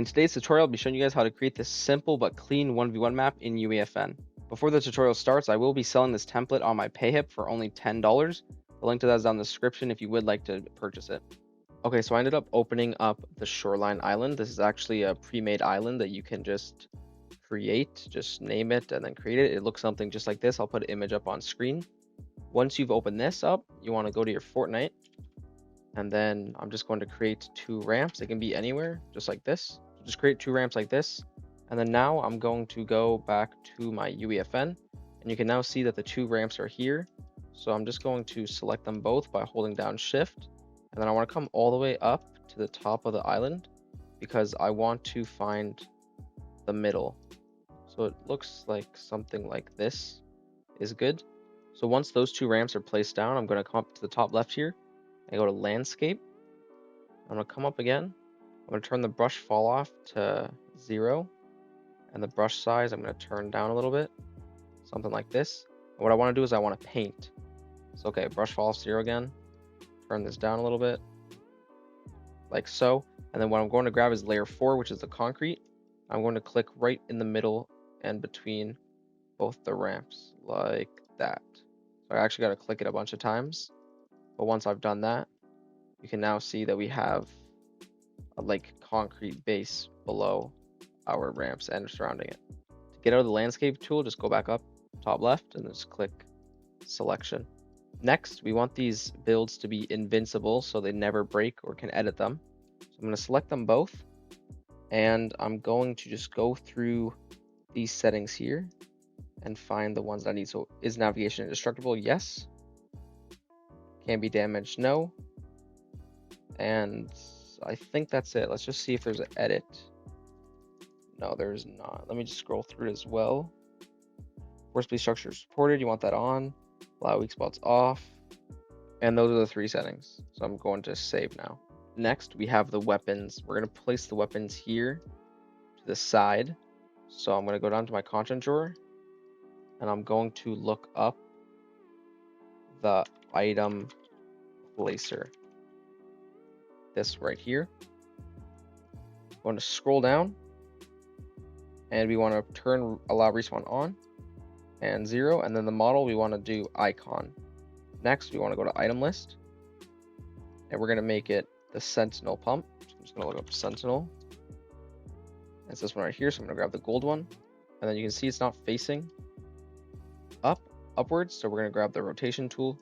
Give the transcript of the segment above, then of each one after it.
In today's tutorial, I'll be showing you guys how to create this simple but clean 1v1 map in Uefn. Before the tutorial starts, I will be selling this template on my Payhip for only $10. The link to that is down in the description if you would like to purchase it. Okay, so I ended up opening up the Shoreline Island. This is actually a pre-made island that you can just create, just name it and then create it. It looks something just like this. I'll put an image up on screen. Once you've opened this up, you want to go to your Fortnite, and then I'm just going to create 2 ramps. They can be anywhere, just like this. So just create 2 ramps like this. And then now I'm going to go back to my UEFN, and you can now see that the 2 ramps are here. So I'm just going to select them both by holding down Shift. And then I want to come all the way up to the top of the island because I want to find the middle. So it looks like something like this is good. So once those 2 ramps are placed down, I'm going to come up to the top left here and go to landscape. I'm going to come up again. I'm going to turn the brush fall off to 0, and the brush size I'm going to turn down a little bit, something like this. And what I want to do is I want to paint. So okay, brush fall off 0 again, turn this down a little bit, like so. And then what I'm going to grab is layer 4, which is the concrete. I'm going to click right in the middle and between both the ramps, like that. So I actually got to click it a bunch of times. But once I've done that, you can now see that we have a like concrete base below our ramps and surrounding it. To get out of the landscape tool, just go back up top left and just click selection. Next, we want these builds to be invincible so they never break or can edit them. So I'm going to select them both, and I'm going to just go through these settings here and find the ones that I need. So is navigation indestructible? Yes. Can be damaged? No. And I think that's it. Let's just see if there's an edit. No, there's not. Let me just scroll through it as well. Force-based structure supported. You want that on. Allow weak spots off. And those are the 3 settings. So I'm going to save now. Next, we have the weapons. We're going to place the weapons here to the side. So I'm going to go down to my content drawer, and I'm going to look up the item placer. This right here. I'm going to scroll down, and we want to turn allow respawn on and 0, and then the model we want to do icon. Next, we want to go to item list, and we're going to make it the sentinel pump. So I'm just going to look up sentinel. It's this one right here, so I'm going to grab the gold one, and then you can see it's not facing upwards, so we're going to grab the rotation tool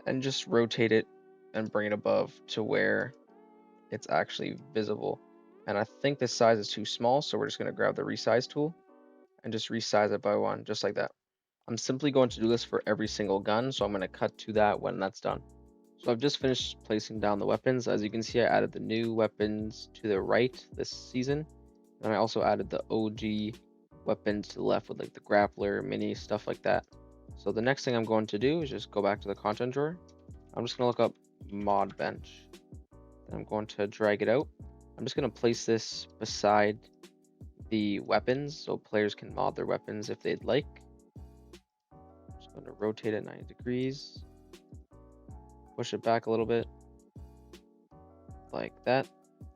and just rotate it and bring it above to where it's actually visible. And I think this size is too small, so we're just going to grab the resize tool and just resize it by 1, just like that. I'm simply going to do this for every single gun, so I'm going to cut to that when that's done. So I've just finished placing down the weapons. As you can see, I added the new weapons to the right this season, and I also added the OG weapons to the left with like the grappler, mini, stuff like that. So the next thing I'm going to do is just go back to the content drawer. I'm just going to look up mod bench. Then I'm going to drag it out. I'm just going to place this beside the weapons so players can mod their weapons if they'd like. I'm just going to rotate it 90 degrees. Push it back a little bit like that.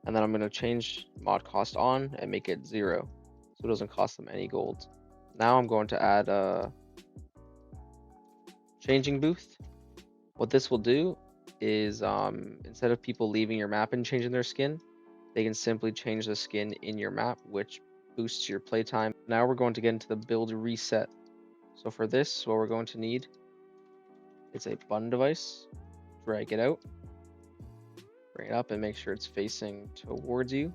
And then I'm going to change mod cost on and make it 0 so it doesn't cost them any gold. Now I'm going to add a changing booth. What this will do is instead of people leaving your map and changing their skin, they can simply change the skin in your map, which boosts your playtime. Now we're going to get into the build reset. So for this, what we're going to need is a button device. Drag it out, bring it up, and make sure it's facing towards you.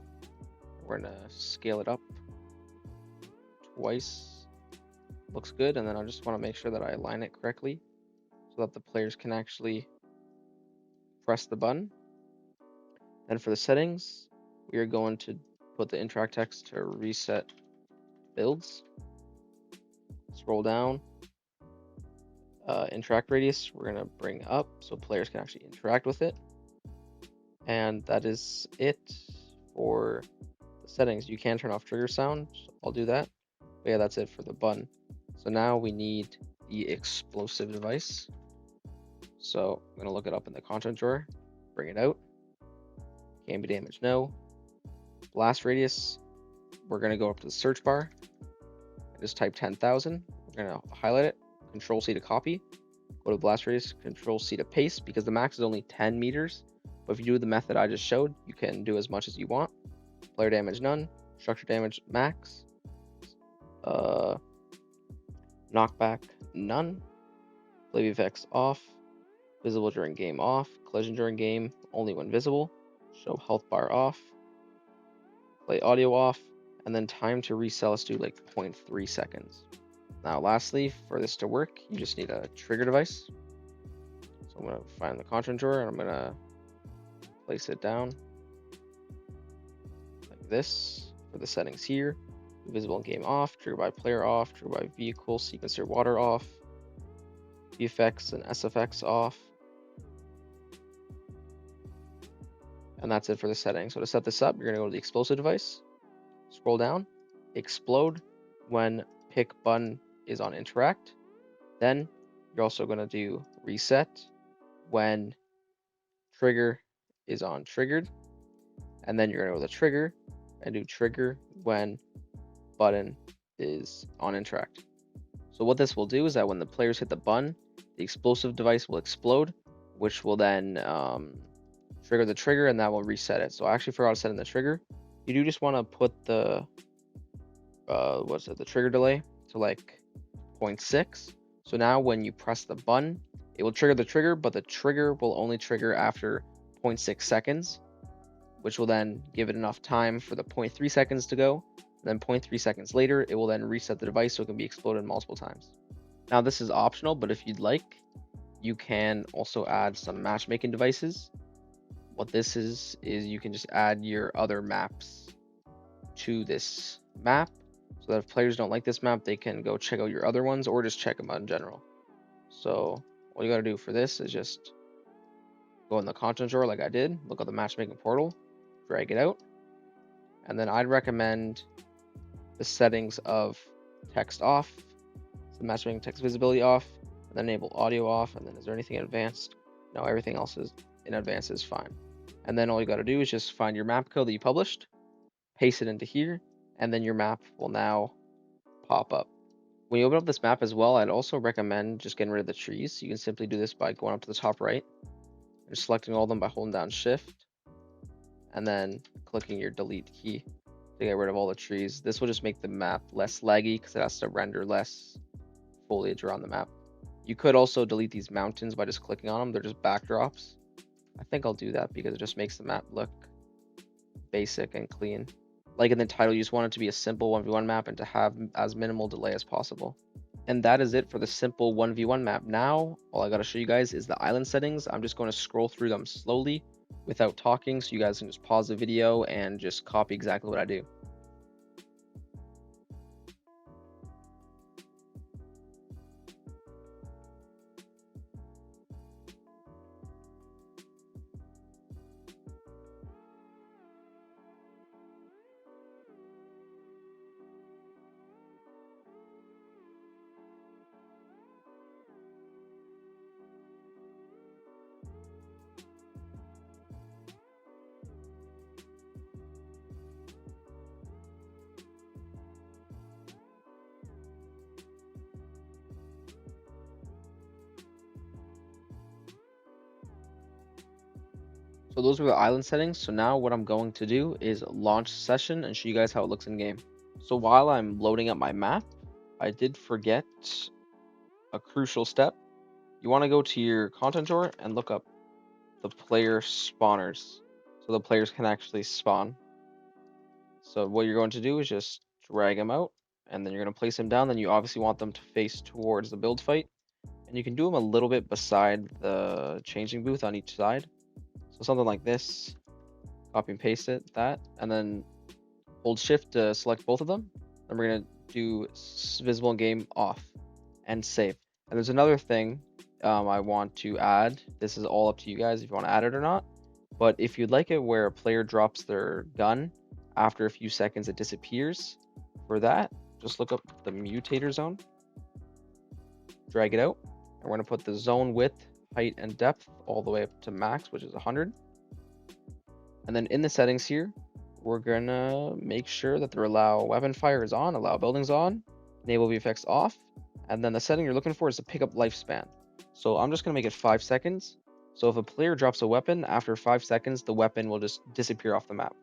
We're gonna scale it up twice. Looks good, and then I just want to make sure that I align it correctly so that the players can actually press the button. Then for the settings, we are going to put the interact text to reset builds. Scroll down. Interact radius we're going to bring up so players can actually interact with it. And that is it for the settings. You can turn off trigger sound, so I'll do that. But yeah, that's it for the button. So now we need the explosive device. So I'm going to look it up in the content drawer, bring it out. Can be damaged? No. Blast radius, we're going to go up to the search bar and just type 10,000. We're going to highlight it, Control C to copy, go to blast radius, Control C to paste, because the max is only 10 meters. But if you do the method I just showed, you can do as much as you want. Player damage none, structure damage max, knockback none, play effects off, visible during game off, collision during game only when visible, show health bar off, play audio off, and then time to resell, let's do like 0.3 seconds. Now lastly, for this to work, you just need a trigger device. So I'm going to find the content drawer and I'm going to place it down like this for the settings here. Visible in game off, trigger by player off, trigger by vehicle, sequencer water off, VFX and SFX off. And that's it for the settings. So to set this up, you're going to go to the explosive device, scroll down, explode when pick button is on interact. Then you're also going to do reset when trigger is on triggered. And then you're going to go to the trigger and do trigger when button is on interact. So what this will do is that when the players hit the button, the explosive device will explode, which will then trigger the trigger, and that will reset it. So I actually forgot to set in the trigger. You do just want to put the the trigger delay to like 0.6. So now when you press the button, it will trigger the trigger, but the trigger will only trigger after 0.6 seconds, which will then give it enough time for the 0.3 seconds to go. Then 0.3 seconds later, it will then reset the device so it can be exploded multiple times. Now this is optional, but if you'd like, you can also add some matchmaking devices. What this is you can just add your other maps to this map, so that if players don't like this map, they can go check out your other ones or just check them out in general. So all you gotta do for this is just go in the content drawer like I did, look at the matchmaking portal, drag it out, and then I'd recommend the settings of text off, the matchmaking text visibility off, and then enable audio off. And then is there anything in advanced? No, everything else is in advanced is fine. And then all you got to do is just find your map code that you published, paste it into here, and then your map will now pop up. When you open up this map as well, I'd also recommend just getting rid of the trees. You can simply do this by going up to the top right and selecting all of them by holding down shift and then clicking your delete key to get rid of all the trees. This will just make the map less laggy because it has to render less foliage around the map. You could also delete these mountains by just clicking on them. They're just backdrops. I think I'll do that because it just makes the map look basic and clean. Like in the title, you just want it to be a simple 1v1 map and to have as minimal delay as possible. And that is it for the simple 1v1 map. Now, all I got to show you guys is the island settings. I'm just going to scroll through them slowly without talking, so you guys can just pause the video and just copy exactly what I do. So those were the island settings. So now what I'm going to do is launch session and show you guys how it looks in game. So while I'm loading up my map, I did forget a crucial step. You want to go to your content drawer and look up the player spawners, so the players can actually spawn. So what you're going to do is just drag them out, and then you're going to place them down. Then you obviously want them to face towards the build fight, and you can do them a little bit beside the changing booth on each side. So something like this, copy and paste it, that, and then hold shift to select both of them. Then we're going to do visible in game off and save. And there's another thing I want to add. This is all up to you guys if you want to add it or not. But if you'd like it where a player drops their gun, after a few seconds it disappears, for that, just look up the mutator zone, drag it out, and we're going to put the zone width, height, and depth all the way up to max, which is 100. And then in the settings here, we're gonna make sure that the allow weapon fire is on, allow buildings on, enable VFX off, and then the setting you're looking for is to pick up lifespan. So I'm just gonna make it 5 seconds. So if a player drops a weapon, after 5 seconds, the weapon will just disappear off the map.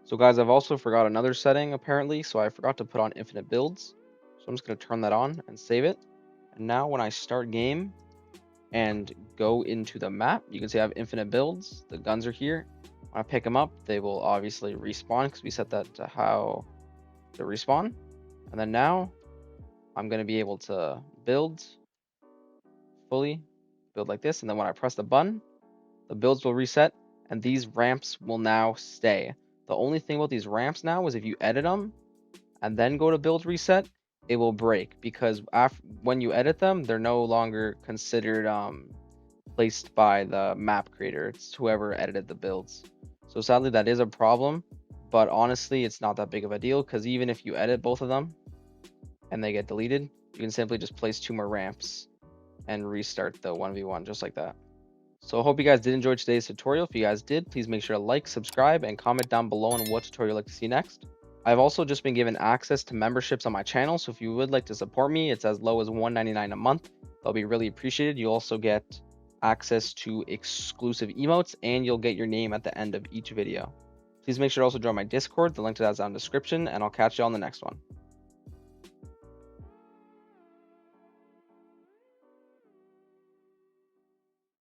So guys, I've also forgot another setting apparently, so I forgot to put on infinite builds. So I'm just gonna turn that on and save it. And now when I start game and go into the map, you can see I have infinite builds. The guns are here. When I pick them up, they will obviously respawn because we set that to how to respawn. And then now I'm going to be able to build fully, build like this. And then when I press the button, the builds will reset and these ramps will now stay. The only thing about these ramps now is if you edit them and then go to build reset, it will break because when you edit them, they're no longer considered placed by the map creator. It's whoever edited the builds. So sadly, that is a problem, but honestly, it's not that big of a deal because even if you edit both of them and they get deleted, you can simply just place 2 more ramps and restart the 1v1 just like that. So I hope you guys did enjoy today's tutorial. If you guys did, please make sure to like, subscribe, and comment down below on what tutorial you'd like to see next. I've also just been given access to memberships on my channel, so if you would like to support me, it's as low as $1.99 a month. That'll be really appreciated. You'll also get access to exclusive emotes, and you'll get your name at the end of each video. Please make sure to also join my Discord. The link to that is down in the description, and I'll catch you on the next one.